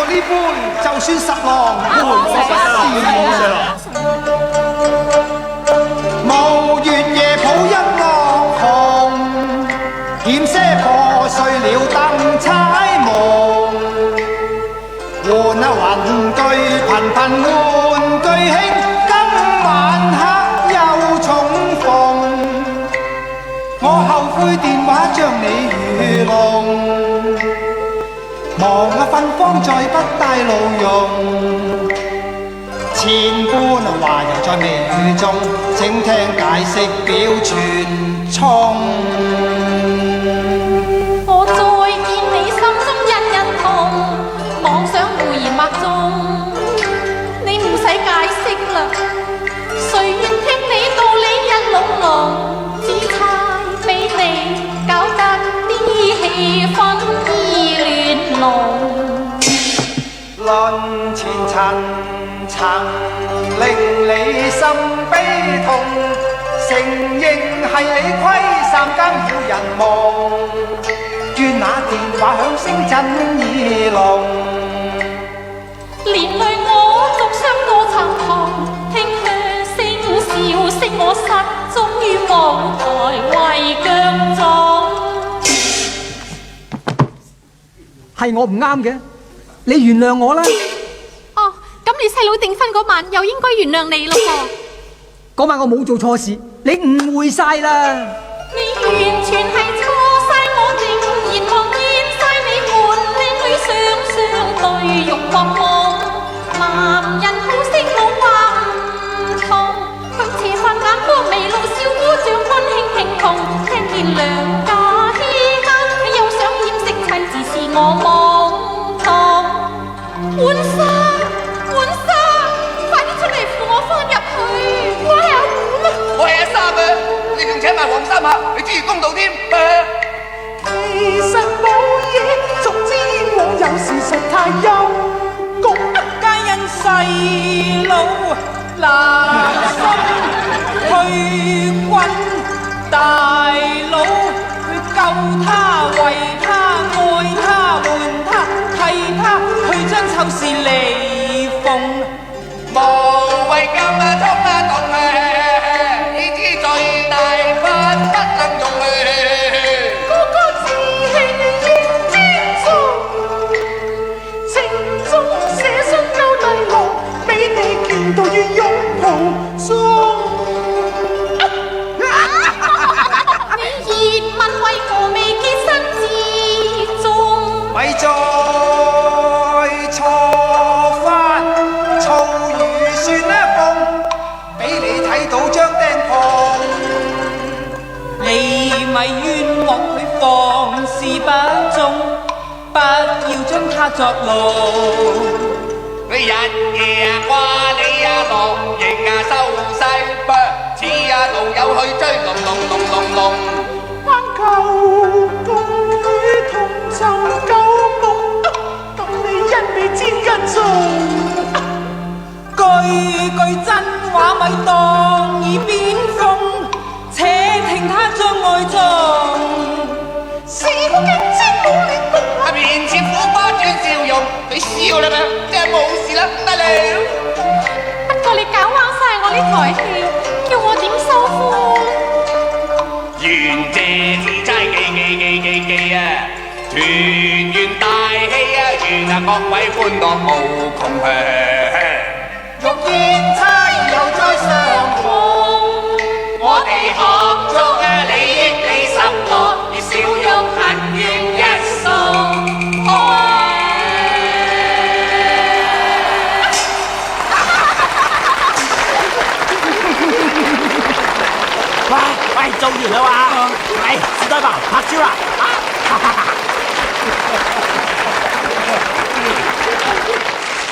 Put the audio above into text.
呢杯，就算十郎伴我不是。無月夜抱一樂紅，險些破碎了燈彩夢。換啊雲句，頻頻換句興，今晚黑又重逢。我後悔電話將你愚弄，望啊芬芳再不帶路用。千般話又在眉宇中，請聽解釋表全衝。我再見你心中一一痛，妄想胡言惑眾，你唔使解釋啦。誰願聽你道理一籠籠，只差俾你搞得啲氣氛依亂濃。論前塵曾令你心悲痛，承認係你虧三更擾人夢，怨那電話響聲震耳聾，連累我獨傷多層痛，聽佢聲笑識我失蹤於舞台為腳蹤。係我唔啱嘅，你原諒我啦。哦，咁你細佬訂婚嗰晚又應該原諒你咯噃。嗰晚我冇做錯事，你誤會晒啦。你完全係錯晒，我仍然望見晒你們靚女雙雙對容望望。男人好識老話唔同，向斜發眼波眉露笑姑丈溫馨輕同，聽見良家嘻哈，又想掩飾親自是我夢痛。換衫，快啲出嚟扶我翻入去。我係阿胡啊！我係阿三啊！你仲請埋黃三客，你專業公道添。其實冇嘢，總之我有時實太憂公，皆因細佬難心去滾，大佬去救他、為他、愛他、換他、替他，去將醜事離縫。無謂咁衝動你知最大分不能用個個自欺應知錯，情中寫信交低落，俾你見到於擁抱中。你熱問為何未結身之中？咪再錯翻醋魚算一鳳，俾你睇到張釘碰。你咪冤枉佢放肆不忠，不要將他作奴。你日夜掛你啊落營啊收西北，似啊道友去追龍。翻舊公會同尋舊夢，等你一味煎跟蹤。句真話咪當耳邊風，且聽他將愛種。是我嘅千古戀共面前苦瓜轉笑容，你笑啦咩？即係冇事啦，得了。不過你搞彎晒我呢台戲，叫我點收科？願借此差記啊，團圓大戲啊，願啊各位歡樂無窮欲見差又再相逢，我哋學足啊利益你十個，你笑容恨怨一掃。喂，做完啦嘛？嚟，史代爸拍招啦！